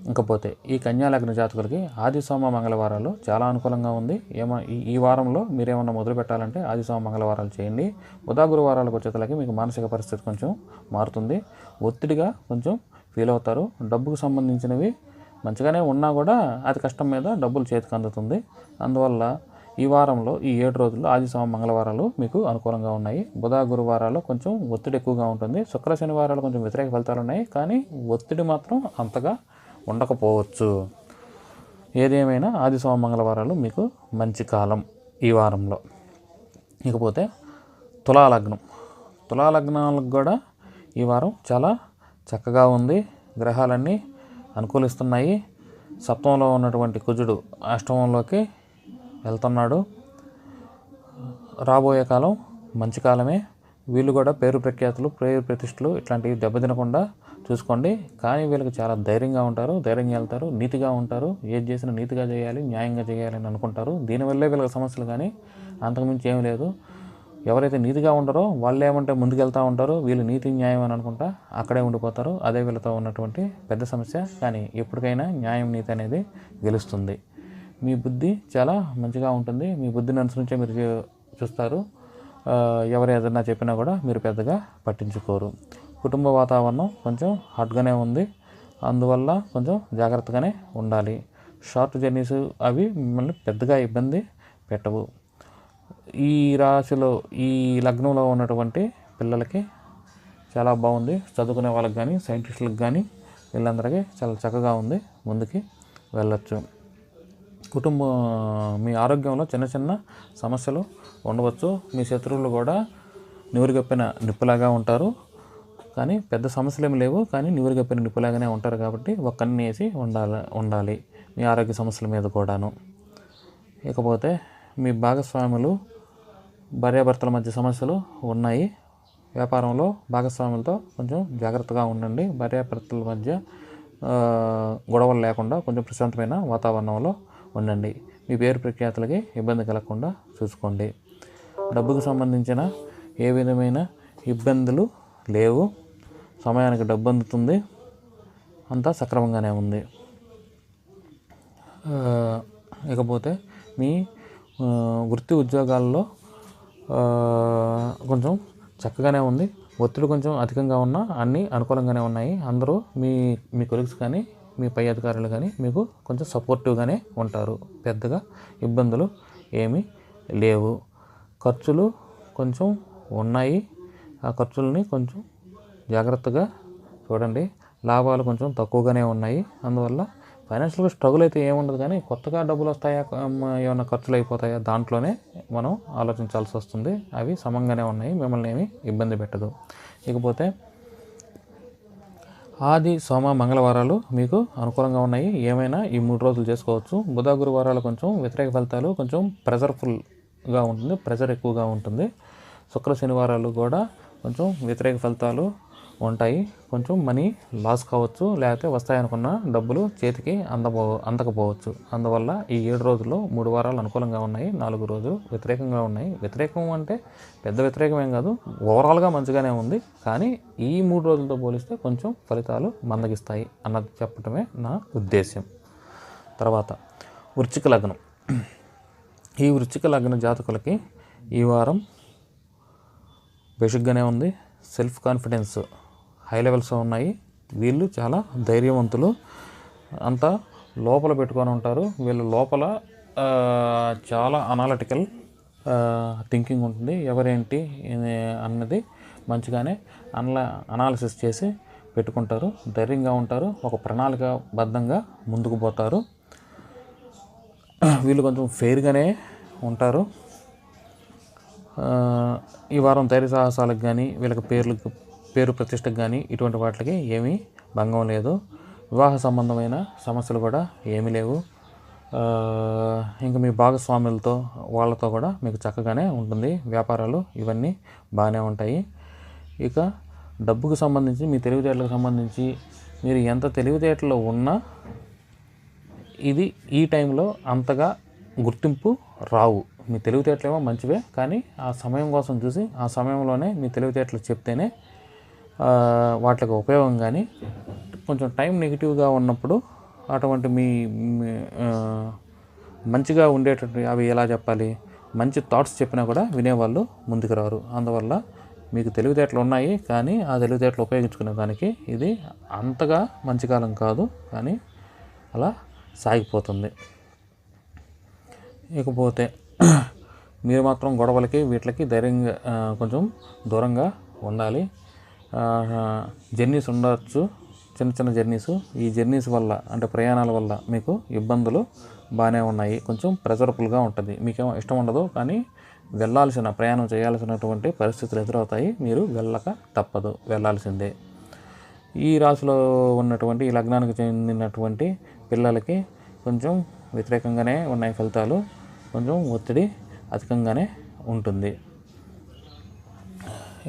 ఇంకపోతే ఈ కన్యా లగ్న జాతకులకి ఆది సోమ మంగళవారాలు చాలా అనుకూలంగా ఉంది. ఈ వారంలో మీరేమన్నా మొదలు పెట్టాలంటే ఆది సోమ మంగళవారాలు చేయండి. బుధ గురువారాలకు వచ్చేతలకి మీకు మానసిక పరిస్థితి కొంచెం మారుతుంది. ఒత్తిడిగా కొంచెం ఫీల్ అవుతారు. డబ్బుకు సంబంధించినవి మంచిగానే ఉన్నా కూడా అతి కష్టం మీద డబ్బులు చేతికి అందుతుంది. అందువల్ల ఈ వారంలో ఈ 7 రోజుల్లో ఆది సోమ మంగళవారాలు మీకు అనుకూలంగా ఉన్నాయి. బుధ గురువారాలు కొంచెం ఒత్తిడి ఎక్కువగా ఉంటుంది. శుక్ర శనివారాలు కొంచెం వ్యతిరేక ఫలితాలు ఉన్నాయి, కానీ ఒత్తిడి మాత్రం అంతగా ఉండకపోవచ్చు. ఏదేమైనా ఆది సోమ మంగళవారాలు మీకు మంచి కాలం ఈ వారంలో. ఇకపోతే తులాలగ్నాలకు కూడా ఈ వారం చాలా చక్కగా ఉంది. గ్రహాలన్నీ అనుకూలిస్తున్నాయి. సప్తమంలో ఉన్నటువంటి కుజుడు అష్టమంలోకి వెళ్తున్నాడు. రాబోయే కాలం మంచి కాలమే. వీళ్ళు కూడా పేరు ప్రఖ్యాతులు, పేరు ప్రతిష్టలు ఇట్లాంటివి దెబ్బతినకుండా చూసుకోండి. కానీ వీళ్ళకి చాలా ధైర్యంగా ఉంటారు, ధైర్యంగా వెళ్తారు, నీతిగా ఉంటారు. ఏది చేసినా నీతిగా చేయాలి, న్యాయంగా చేయాలి అని అనుకుంటారు. దీనివల్లే వీళ్ళకి సమస్యలు, కానీ అంతకుమించి ఏమీ లేదు. ఎవరైతే నీతిగా ఉంటారో వాళ్ళు ఏమంటే ముందుకెళ్తూ ఉంటారు. వీళ్ళు నీతి న్యాయం అని అనుకుంటా అక్కడే ఉండిపోతారు. అదే వీళ్ళతో ఉన్నటువంటి పెద్ద సమస్య. కానీ ఎప్పటికైనా న్యాయం, నీతి అనేది గెలుస్తుంది. మీ బుద్ధి చాలా మంచిగా ఉంటుంది. మీ బుద్ధిని అనుసరించే మీరు చూస్తారు. ఎవరు ఏదన్నా చెప్పినా కూడా మీరు పెద్దగా పట్టించుకోరు. కుటుంబ వాతావరణం కొంచెం హాట్గానే ఉంది. అందువల్ల కొంచెం జాగ్రత్తగానే ఉండాలి. షార్ట్ జర్నీస్ అవి మిమ్మల్ని పెద్దగా ఇబ్బంది పెట్టవు. ఈ రాశిలో ఈ లగ్నంలో ఉన్నటువంటి పిల్లలకి చాలా బాగుంది. చదువుకునే వాళ్ళకి కానీ సైంటిస్టులకు కానీ వీళ్ళందరికీ చాలా చక్కగా ఉంది. ముందుకి వెళ్ళొచ్చు. మీ ఆరోగ్యంలో చిన్న చిన్న సమస్యలు ఉండవచ్చు. మీ శత్రువులు కూడా నివురుగప్పిన నిప్పులాగా ఉంటారు. కానీ పెద్ద సమస్యలు ఏమి లేవు, కానీ నివురుగప్పిన నిప్పులాగానే ఉంటారు. కాబట్టి ఒక కన్ను వేసి ఉండాలి మీ ఆరోగ్య సమస్యల మీద కూడాను. ఇకపోతే మీ భాగస్వాములు, భార్యాభర్తల మధ్య సమస్యలు ఉన్నాయి. వ్యాపారంలో భాగస్వాములతో కొంచెం జాగ్రత్తగా ఉండండి. భార్యాభర్తల మధ్య గొడవలు లేకుండా కొంచెం ప్రశాంతమైన వాతావరణంలో ఉండండి. మీ పేరు ప్రఖ్యాతులకి ఇబ్బంది కలగకుండా చూసుకోండి. డబ్బుకు సంబంధించిన ఏ విధమైన ఇబ్బందులు లేవు. సమయానికి డబ్బు అందుతుంది. అంతా సక్రమంగానే ఉంది. ఇకపోతే మీ వృత్తి ఉద్యోగాల్లో కొంచెం చక్కగానే ఉంది. ఒత్తిడి కొంచెం అధికంగా ఉన్నా అన్నీ అనుకూలంగానే ఉన్నాయి. అందరూ మీ కొలీగ్స్ కానీ మీ పై అధికారులు కానీ మీకు కొంచెం సపోర్టివ్గానే ఉంటారు. పెద్దగా ఇబ్బందులు ఏమీ లేవు. ఖర్చులు కొంచెం ఉన్నాయి. ఆ ఖర్చులని కొంచెం జాగ్రత్తగా చూడండి. లాభాలు కొంచెం తక్కువగానే ఉన్నాయి. అందువల్ల ఫైనాన్షియల్గా స్ట్రగుల్ అయితే ఏముండదు, కానీ కొత్తగా డబ్బులు వస్తాయా, ఏమైనా ఖర్చులు అయిపోతాయా, దాంట్లోనే మనం ఆలోచించాల్సి వస్తుంది. అవి సమంగానే ఉన్నాయి, మిమ్మల్ని ఏమీ ఇబ్బంది పెట్టదు. ఇకపోతే ఆది సోమ మంగళవారాలు మీకు అనుకూలంగా ఉన్నాయి. ఏమైనా ఈ 3 రోజులు చేసుకోవచ్చు. బుధ గురువారాలు కొంచెం వ్యతిరేక ఫలితాలు, కొంచెం ప్రెజర్ఫుల్గా ఉంటుంది, ప్రెజర్ ఎక్కువగా ఉంటుంది. శుక్ర శనివారాలు కూడా కొంచెం వ్యతిరేక ఫలితాలు ఉంటాయి. కొంచెం మనీ లాస్ కావచ్చు, లేకపోతే వస్తాయనుకున్న డబ్బులు చేతికి అందకపోవచ్చు. అందువల్ల ఈ 7 రోజుల్లో 3 వారాలు అనుకూలంగా ఉన్నాయి, 4 రోజులు వ్యతిరేకంగా ఉన్నాయి. వ్యతిరేకం అంటే పెద్ద వ్యతిరేకం ఏం కాదు, ఓవరాల్గా మంచిగానే ఉంది. కానీ ఈ 3 రోజులతో పోలిస్తే కొంచెం ఫలితాలు మందగిస్తాయి అన్నది చెప్పటమే నా ఉద్దేశ్యం. తర్వాత వృశ్చిక లగ్నం. ఈ వృశ్చిక లగ్న జాతకులకి ఈ వారం బేసిక్గానే ఉంది. సెల్ఫ్ కాన్ఫిడెన్స్ హై లెవెల్స్లో ఉన్నాయి. వీళ్ళు చాలా ధైర్యవంతులు, అంతా లోపల పెట్టుకొని ఉంటారు. వీళ్ళు లోపల చాలా అనాలిటికల్ థింకింగ్ ఉంటుంది. ఎవరేంటి అన్నది మంచిగానే అనాలిసిస్ చేసి పెట్టుకుంటారు. ధైర్యంగా ఉంటారు, ఒక ప్రణాళికాబద్ధంగా ముందుకు పోతారు. వీళ్ళు కొంచెం ఫెయిర్గానే ఉంటారు. ఈ వారం ధైర్య సాహసాలకు కానీ వీళ్ళకి పేరు ప్రతిష్టకు కానీ ఇటువంటి వాటికి ఏమీ భంగం లేదు. వివాహ సంబంధమైన సమస్యలు కూడా ఏమీ లేవు. ఇంకా మీ భాగస్వాములతో వాళ్ళతో కూడా మీకు చక్కగానే ఉంటుంది. వ్యాపారాలు ఇవన్నీ బాగానే ఉంటాయి. ఇక డబ్బుకు సంబంధించి, మీ తెలివితేటలకు సంబంధించి మీరు ఎంత తెలివితేటలో ఉన్నా ఇది ఈ టైంలో అంతగా గుర్తింపు రావు. మీ తెలివితేటలేమో మంచివే, కానీ ఆ సమయం కోసం చూసి ఆ సమయంలోనే మీ తెలివితేటలు చెప్తేనే వాటికి ఉపయోగం. కానీ కొంచెం టైం నెగిటివ్గా ఉన్నప్పుడు అటువంటి మీ మంచిగా ఉండేటట్టు అవి ఎలా చెప్పాలి, మంచి థాట్స్ చెప్పినా కూడా వినేవాళ్ళు ముందుకు రారు. అందువల్ల మీకు తెలివితేటలు ఉన్నాయి, కానీ ఆ తెలివితేటలు ఉపయోగించుకునే దానికి ఇది అంతగా మంచి కాలం కాదు, కానీ అలా సాగిపోతుంది. ఇకపోతే మీరు మాత్రం గొడవలకి వీటికి ధైర్యంగా కొంచెం దూరంగా ఉండాలి. జర్నీస్ ఉండవచ్చు, చిన్న చిన్న జర్నీస్. ఈ జర్నీస్ వల్ల అంటే ప్రయాణాల వల్ల మీకు ఇబ్బందులు బాగానే ఉన్నాయి. కొంచెం ప్రెజరబుల్గా ఉంటుంది. మీకేమో ఇష్టం ఉండదు, కానీ ప్రయాణం చేయాల్సినటువంటి పరిస్థితులు ఎదురవుతాయి. మీరు వెళ్ళక తప్పదు, వెళ్ళాల్సిందే. ఈ రాశిలో ఉన్నటువంటి ఈ లగ్నానికి చెందినటువంటి పిల్లలకి కొంచెం వ్యతిరేకంగానే ఉన్నాయి ఫలితాలు. కొంచెం ఒత్తిడి అధికంగానే ఉంటుంది.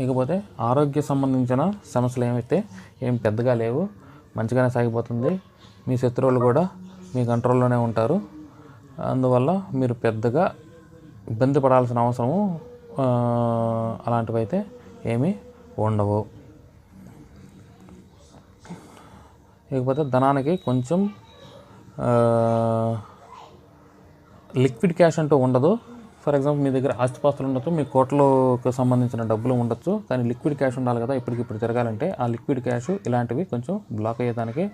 ఇకపోతే ఆరోగ్య సంబంధించిన సమస్యలు ఏం పెద్దగా లేవు, మంచిగానే సాగిపోతుంది. మీ శత్రువులు కూడా మీ కంట్రోల్లోనే ఉంటారు. అందువల్ల మీరు పెద్దగా ఇబ్బంది పడాల్సిన అవసరము అలాంటివైతే ఏమీ ఉండవు. ఇకపోతే ధనానికి కొంచెం లిక్విడ్ క్యాష్ అంటూ ఉండదు. ఫర్ ఎగ్జాంపుల్, మీ దగ్గర ఆస్తిపాస్తులు ఉండొచ్చు, మీ కోట్లకు సంబంధించిన డబ్బులు ఉండొచ్చు, కానీ లిక్విడ్ క్యాష్ ఉండాలి కదా ఇప్పటికిప్పుడు తిరగాలంటే. ఆ లిక్విడ్ క్యాష్ ఇలాంటివి కొంచెం బ్లాక్ అయ్యేదానికి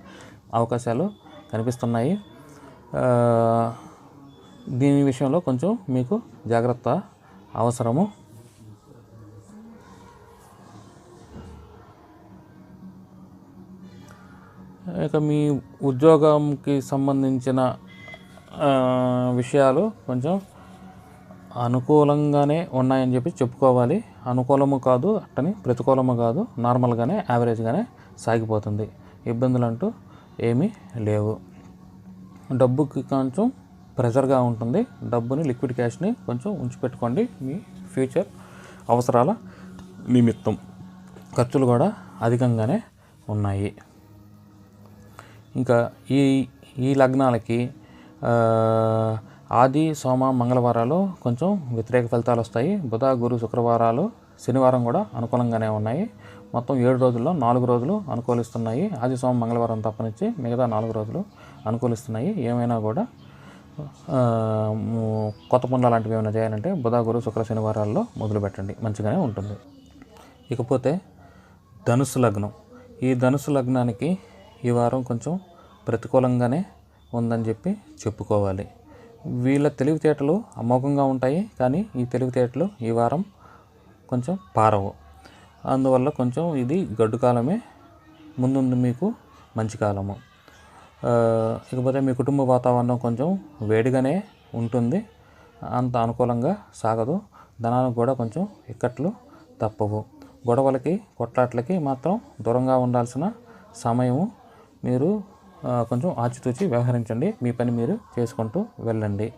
అవకాశాలు కనిపిస్తున్నాయి. దీని విషయంలో కొంచెం మీకు జాగ్రత్త అవసరము. ఇక మీ ఉద్యోగంకి సంబంధించిన విషయాలు కొంచెం అనుకూలంగానే ఉన్నాయని చెప్పి చెప్పుకోవాలి. అనుకూలము కాదు, అట్టని ప్రతికూలము కాదు, నార్మల్గానే యావరేజ్గానే సాగిపోతుంది. ఇబ్బందులు అంటూ ఏమీ లేవు. డబ్బుకి కొంచెం ప్రెజర్గా ఉంటుంది. డబ్బుని, లిక్విడ్ క్యాష్ని కొంచెం ఉంచిపెట్టుకోండి మీ ఫ్యూచర్ అవసరాల నిమిత్తం. ఖర్చులు కూడా అధికంగానే ఉన్నాయి. ఇంకా ఈ లగ్నాలకి ఆది, సోమ, మంగళవారాలు కొంచెం వ్యతిరేక ఫలితాలు వస్తాయి. బుధ, గురు, శుక్రవారాలు, శనివారం కూడా అనుకూలంగానే ఉన్నాయి. మొత్తం 7 రోజుల్లో 4 రోజులు అనుకూలిస్తున్నాయి. ఆది, సోమ, మంగళవారం తప్పనిచ్చి మిగతా 4 రోజులు అనుకూలిస్తున్నాయి. ఏమైనా కూడా కొత్త పనులు అలాంటివి ఏమైనా చేయాలంటే బుధ, గురు, శుక్ర, శనివారాల్లో మొదలు పెట్టండి, మంచిగానే ఉంటుంది. ఇకపోతే ధనుసు లగ్నం. ఈ ధనుసు లగ్నానికి ఈ వారం కొంచెం ప్రతికూలంగానే ఉందని చెప్పి చెప్పుకోవాలి. వీళ్ళ తెలివితేటలు అమోఘంగా ఉంటాయి, కానీ ఈ తెలివితేటలు ఈ వారం కొంచెం పారవు. అందువల్ల కొంచెం ఇది గడ్డు కాలమే, ముందు మీకు మంచి కాలము. ఇకపోతే మీ కుటుంబ వాతావరణం కొంచెం వేడిగానే ఉంటుంది, అంత అనుకూలంగా సాగదు. ధనానికి కూడా కొంచెం ఇక్కట్లు తప్పవు. గొడవలకి, కొట్లాట్లకి మాత్రం దూరంగా ఉండాల్సిన సమయము. మీరు కొంచెం ఆచితూచి వ్యవహరించండి, మీ పని మీరు చేసుకుంటూ వెళ్ళండి.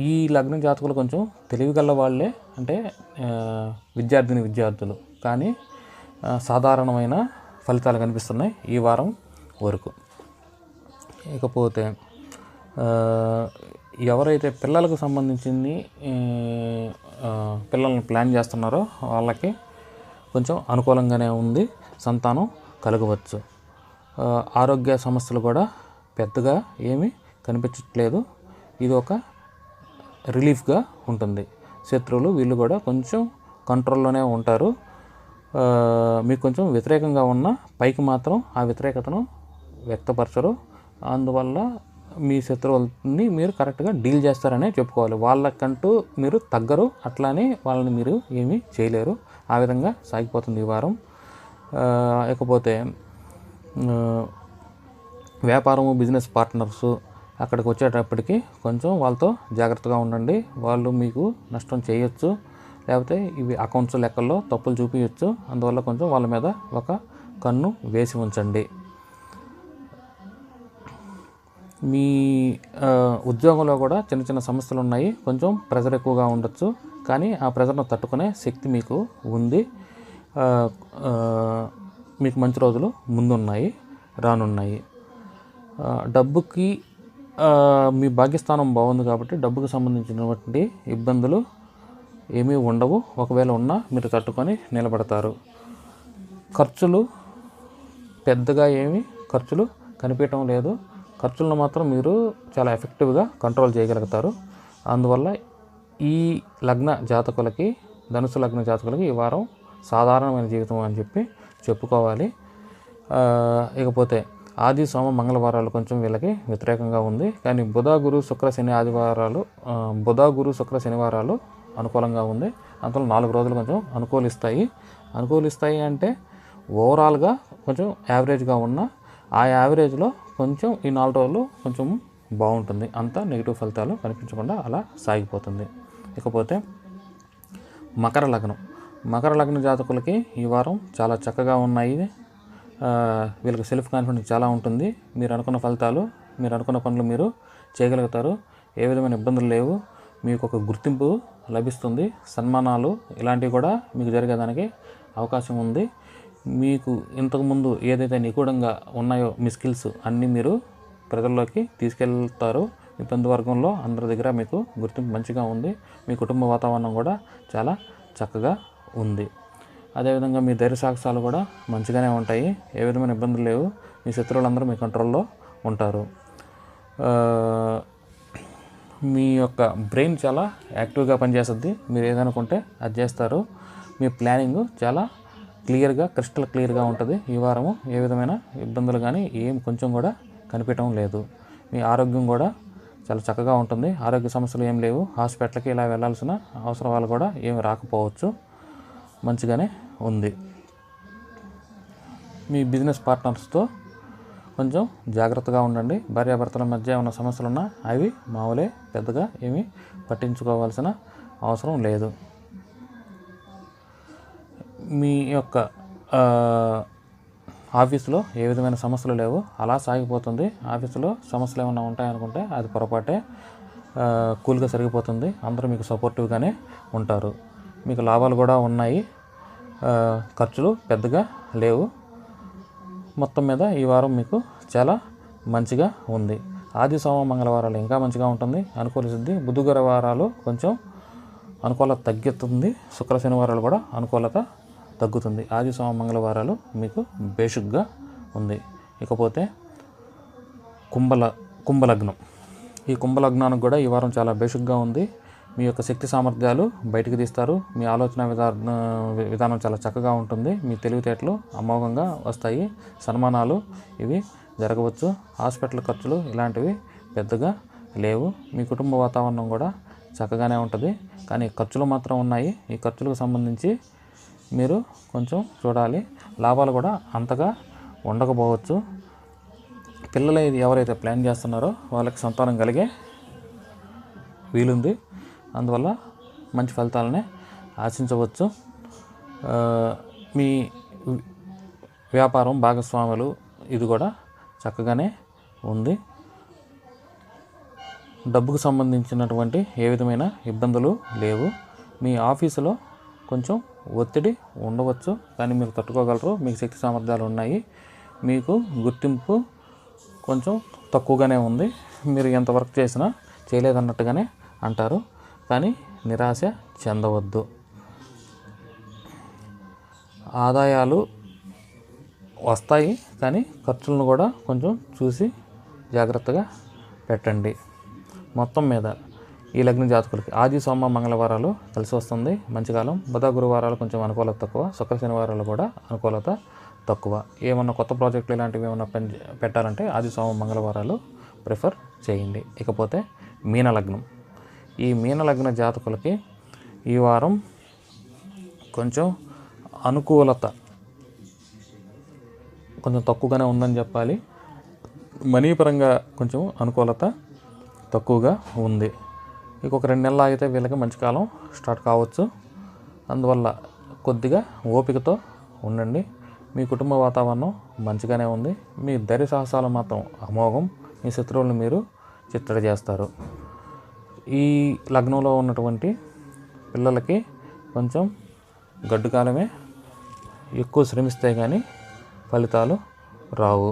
ఈ లగ్నం జాతకులు కొంచెం తెలివిగల వాళ్ళే, అంటే విద్యార్థులు, కానీ సాధారణమైన ఫలితాలు కనిపిస్తున్నాయి ఈ వారం వరకు. ఇకపోతే ఎవరైతే పిల్లలకు సంబంధించింది పిల్లల్ని ప్లాన్ చేస్తున్నారో వాళ్ళకి కొంచెం అనుకూలంగానే ఉంది, సంతానం కలగవచ్చు. ఆరోగ్య సమస్యలు కూడా పెద్దగా ఏమీ కనిపించట్లేదు. ఇది ఒక రిలీఫ్గా ఉంటుంది. శత్రువులు వీళ్ళు కూడా కొంచెం కంట్రోల్లోనే ఉంటారు. మీకు కొంచెం వ్యతిరేకంగా ఉన్న పైకి మాత్రం ఆ వ్యతిరేకతను వ్యక్తపరచరు. అందువల్ల మీ శత్రువులని మీరు కరెక్ట్గా డీల్ చేస్తారనే చెప్పుకోవాలి. వాళ్ళకంటూ మీరు తగ్గరు, అట్లానే వాళ్ళని మీరు ఏమీ చేయలేరు. ఆ విధంగా సాగిపోతుంది ఈ వారం. ఇకపోతే వ్యాపారము, బిజినెస్ పార్ట్నర్సు అక్కడికి వచ్చేటప్పటికి కొంచెం వాళ్ళతో జాగ్రత్తగా ఉండండి. వాళ్ళు మీకు నష్టం చేయొచ్చు, లేకపోతే ఇవి అకౌంట్స్ లెక్కల్లో తప్పులు చూపించవచ్చు. అందువల్ల కొంచెం వాళ్ళ మీద ఒక కన్ను వేసి ఉంచండి. మీ ఉద్యోగంలో కూడా చిన్న చిన్న సమస్యలు ఉన్నాయి, కొంచెం ప్రెజర్ ఎక్కువగా ఉండొచ్చు, కానీ ఆ ప్రెజర్ను తట్టుకునే శక్తి మీకు ఉంది. మీకు మంచి రోజులు ముందున్నాయి, రానున్నాయి. డబ్బుకి మీ భాగ్యస్థానం బాగుంది కాబట్టి డబ్బుకు సంబంధించినటువంటి ఇబ్బందులు ఏమీ ఉండవు. ఒకవేళ ఉన్నా మీరు తట్టుకొని నిలబడతారు. ఖర్చులు పెద్దగా ఖర్చులు కనిపించడం లేదు. ఖర్చులను మాత్రం మీరు చాలా ఎఫెక్టివ్గా కంట్రోల్ చేయగలుగుతారు. అందువల్ల ఈ లగ్న జాతకులకి, ధనుసు లగ్న జాతకులకి ఈ వారం సాధారణమైన జీవితం అని చెప్పుకోవాలి. ఇకపోతే ఆది, సోమ, మంగళవారాలు కొంచెం వీళ్ళకి వ్యతిరేకంగా ఉంది. కానీ బుధ, గురు, శుక్ర, శనివారాలు అనుకూలంగా ఉంది. అందులో 4 రోజులు కొంచెం అనుకూలిస్తాయి అంటే ఓవరాల్గా కొంచెం యావరేజ్గా ఉన్న ఆ యావరేజ్లో కొంచెం ఈ 4 రోజులు కొంచెం బాగుంటుంది. అంతా నెగిటివ్ ఫలితాలు కనిపించకుండా అలా సాగిపోతుంది. ఇకపోతే మకర లగ్న జాతకులకి ఈ వారం చాలా చక్కగా ఉన్నాయి. వీళ్ళకి సెల్ఫ్ కాన్ఫిడెన్స్ చాలా ఉంటుంది. మీరు అనుకున్న ఫలితాలు, మీరు అనుకున్న పనులు మీరు చేయగలుగుతారు. ఏ విధమైన ఇబ్బందులు లేవు. మీకు ఒక గుర్తింపు లభిస్తుంది. సన్మానాలు ఇలాంటివి కూడా మీకు జరిగేదానికి అవకాశం ఉంది. మీకు ఇంతకుముందు ఏదైతే నిగూఢంగా ఉన్నాయో మీ స్కిల్స్ అన్నీ మీరు ప్రజల్లోకి తీసుకెళ్తారు. మీ బంధువర్గంలో అందరి దగ్గర మీకు గుర్తింపు మంచిగా ఉంది. మీ కుటుంబ వాతావరణం కూడా చాలా చక్కగా ఉంది. అదేవిధంగా మీ ధైర్య సాహసాలు కూడా మంచిగానే ఉంటాయి. ఏ విధమైన ఇబ్బందులు లేవు. మీ శత్రువులందరూ మీ కంట్రోల్లో ఉంటారు. మీ యొక్క బ్రెయిన్ చాలా యాక్టివ్గా పనిచేస్తుంది. మీరు ఏదనుకుంటే అది చేస్తారు. మీ ప్లానింగ్ చాలా క్రిస్టల్ క్లియర్గా ఉంటుంది. ఈ వారము ఏ విధమైన ఇబ్బందులు కానీ కొంచెం కూడా కనిపించడం లేదు. మీ ఆరోగ్యం కూడా చాలా చక్కగా ఉంటుంది. ఆరోగ్య సమస్యలు ఏం లేవు. హాస్పిటల్కి ఇలా వెళ్ళాల్సిన అవసరాలు కూడా ఏమి రాకపోవచ్చు. మంచిగానే ఉంది. మీ బిజినెస్ పార్ట్నర్స్తో కొంచెం జాగ్రత్తగా ఉండండి. భార్యాభర్తల మధ్య ఉన్న సమస్యలున్నా అవి మామూలే, పెద్దగా ఏమీ పట్టించుకోవాల్సిన అవసరం లేదు. మీ యొక్క ఆఫీసులో ఏ విధమైన సమస్యలు లేవు, అలా సాగిపోతుంది. ఆఫీసులో సమస్యలు ఏమైనా ఉంటాయనుకుంటే అది పొరపాటే, కూల్గా సరిగిపోతుంది. అందరూ మీకు సపోర్టివ్గానే ఉంటారు. మీకు లాభాలు కూడా ఉన్నాయి. ఖర్చులు పెద్దగా లేవు. మొత్తం మీద ఈ వారం మీకు చాలా మంచిగా ఉంది. ఆది, సోమ, మంగళవారాలు ఇంకా మంచిగా ఉంటుంది, అనుకూలిస్తుంది. బుధ, గురువారాలు కొంచెం అనుకూలత తగ్గుతుంది. శుక్ర, శనివారాలు కూడా అనుకూలత తగ్గుతుంది. ఆది, సోమ, మంగళవారాలు మీకు బేసిక్గా ఉంది. ఇకపోతే కుంభలగ్నం. ఈ కుంభలగ్నానికి కూడా ఈ వారం చాలా బేసిక్గా ఉంది. మీ యొక్క శక్తి సామర్థ్యాలు బయటికి తీస్తారు. మీ ఆలోచన విధానం చాలా చక్కగా ఉంటుంది. మీ తెలివితేటలు అమోఘంగా వస్తాయి. సన్మానాలు ఇవి జరగవచ్చు. హాస్పిటల్ ఖర్చులు ఇలాంటివి పెద్దగా లేవు. మీ కుటుంబ వాతావరణం కూడా చక్కగానే ఉంటుంది. కానీ ఖర్చులు మాత్రం ఉన్నాయి. ఈ ఖర్చులకు సంబంధించి మీరు కొంచెం చూడాలి. లాభాలు కూడా అంతగా ఉండకపోవచ్చు. పిల్లలు ఎవరైతే ప్లాన్ చేస్తున్నారో వాళ్ళకి సంతానం కలిగే వీలుంది. అందువల్ల మంచి ఫలితాలనే ఆశించవచ్చు. మీ వ్యాపారం, భాగస్వాములు ఇది కూడా చక్కగానే ఉంది. డబ్బుకు సంబంధించినటువంటి ఏ విధమైన ఇబ్బందులు లేవు. మీ ఆఫీసులో కొంచెం ఒత్తిడి ఉండవచ్చు, కానీ మీరు తట్టుకోగలరు. మీకు శక్తి సామర్థ్యాలు ఉన్నాయి. మీకు గుర్తింపు కొంచెం తక్కువగానే ఉంది. మీరు ఎంత వర్క్ చేసినా చేయలేదన్నట్టుగానే అంటారు. కానీ నిరాశ చెందవద్దు. ఆదాయాలు వస్తాయి, కానీ ఖర్చులను కూడా కొంచెం చూసి జాగ్రత్తగా పెట్టండి. మొత్తం మీద ఈ లగ్న జాతకులకి ఆది సోమ మంగళవారాలు కలిసి వస్తుంది, మంచి కాలం. బుధ గురువారాలు కొంచెం అనుకూలత తక్కువ, శుక్ర శనివారాలు కూడా అనుకూలత తక్కువ. ఏమన్నా కొత్త ప్రాజెక్టులు ఇలాంటివి ఏమన్నా పెట్టాలంటే ఆది సోమ మంగళవారాలు ప్రిఫర్ చేయండి. ఇకపోతే మీన లగ్నం. ఈ మీన లగ్న జాతకులకి ఈ వారం కొంచెం అనుకూలత కొంచెం తక్కువగానే ఉందని చెప్పాలి. మనీ పరంగా కొంచెం అనుకూలత తక్కువగా ఉంది. ఇక ఒక 2 నెలలు ఆగితే వీళ్ళకి మంచి కాలం స్టార్ట్ కావచ్చు. అందువల్ల కొద్దిగా ఓపికతో ఉండండి. మీ కుటుంబ వాతావరణం మంచిగానే ఉంది. మీ ధైర్య సాహసాలు మాత్రం అమోఘం. మీ శత్రువులను మీరు చిత్తడి చేస్తారు. ఈ లగ్నంలో ఉన్నటువంటి పిల్లలకి కొంచెం గడ్డు కాలమే, ఎక్కువ శ్రమిస్తే కానీ ఫలితాలు రావు.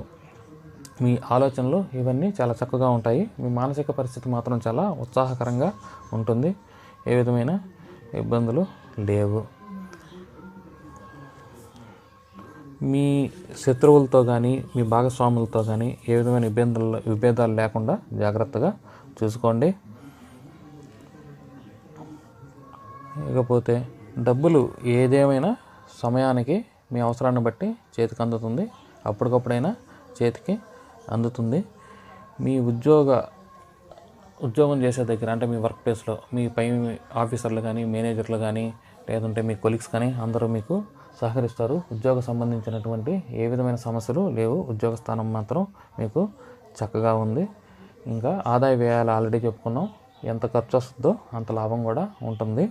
మీ ఆలోచనలు ఇవన్నీ చాలా చక్కగా ఉంటాయి. మీ మానసిక పరిస్థితి మాత్రం చాలా ఉత్సాహకరంగా ఉంటుంది. ఏ విధమైన ఇబ్బందులు లేవు. మీ శత్రువులతో కానీ మీ భాగస్వాములతో కానీ ఏ విధమైన విభేదాలు లేకుండా జాగ్రత్తగా చూసుకోండి. ఇకపోతే డబ్బులు ఏదేమైనా సమయానికి మీ అవసరాన్ని బట్టి చేతికి అందుతుంది, అప్పటికప్పుడైనా చేతికి అందుతుంది. మీ ఉద్యోగం చేసే దగ్గర అంటే మీ వర్క్ ప్లేస్లో మీ పై ఆఫీసర్లు కానీ మేనేజర్లు కానీ లేదంటే మీ కొలీగ్స్ కానీ అందరూ మీకు సహకరిస్తారు. ఉద్యోగ సంబంధించినటువంటి ఏ విధమైన సమస్యలు లేవు. ఉద్యోగ స్థానం మాత్రం మీకు చక్కగా ఉంది. ఇంకా ఆదాయ వ్యయాలు ఆల్రెడీ చెప్పుకున్నాం. ఎంత ఖర్చు వస్తుందో అంత లాభం కూడా ఉంటుంది.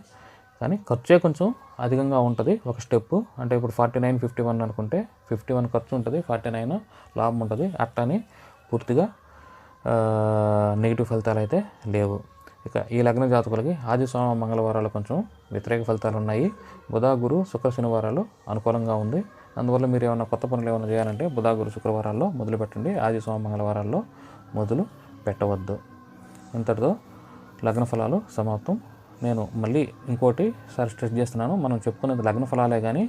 కానీ ఖర్చే కొంచెం అధికంగా ఉంటుంది ఒక స్టెప్పు. అంటే ఇప్పుడు 49-51 అనుకుంటే 51 ఖర్చు ఉంటుంది, 49 లాభం ఉంటుంది. అట్టని పూర్తిగా నెగిటివ్ ఫలితాలు అయితే లేవు. ఇక ఈ లగ్న జాతకులకి ఆది సోమ మంగళవారాలు కొంచెం వ్యతిరేక ఫలితాలు ఉన్నాయి. బుధ గురు శుక్ర శనివారాలు అనుకూలంగా ఉంది. అందువల్ల మీరు ఏమైనా కొత్త పనులు ఏమైనా చేయాలంటే బుధ గురు శుక్రవారాల్లో మొదలు పెట్టండి. ఆది సోమ మంగళవారాల్లో మొదలు పెట్టవద్దు. ఇంతటితో లగ్న ఫలాలు సమాప్తం. నేను మళ్ళీ ఇంకోటి స్ట్రెస్ చేస్తున్నాను. మనం చెప్పుకునేది లగ్న ఫలాలే కానీ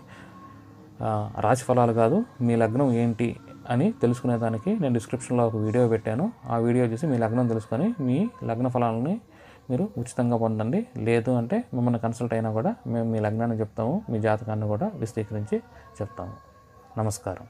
రాశి ఫలాలు కాదు. మీ లగ్నం ఏంటి అని తెలుసుకునేదానికి నేను డిస్క్రిప్షన్లో ఒక వీడియో పెట్టాను. ఆ వీడియో చూసి మీ లగ్నం తెలుసుకొని మీ లగ్న ఫలాలని మీరు ఉచితంగా పొందండి. లేదు అంటే మిమ్మల్ని కన్సల్ట్ అయినా కూడా మేము మీ లగ్నాన్ని చెప్తాము, మీ జాతకాన్ని కూడా విశ్లేషించి చెప్తాము. నమస్కారం.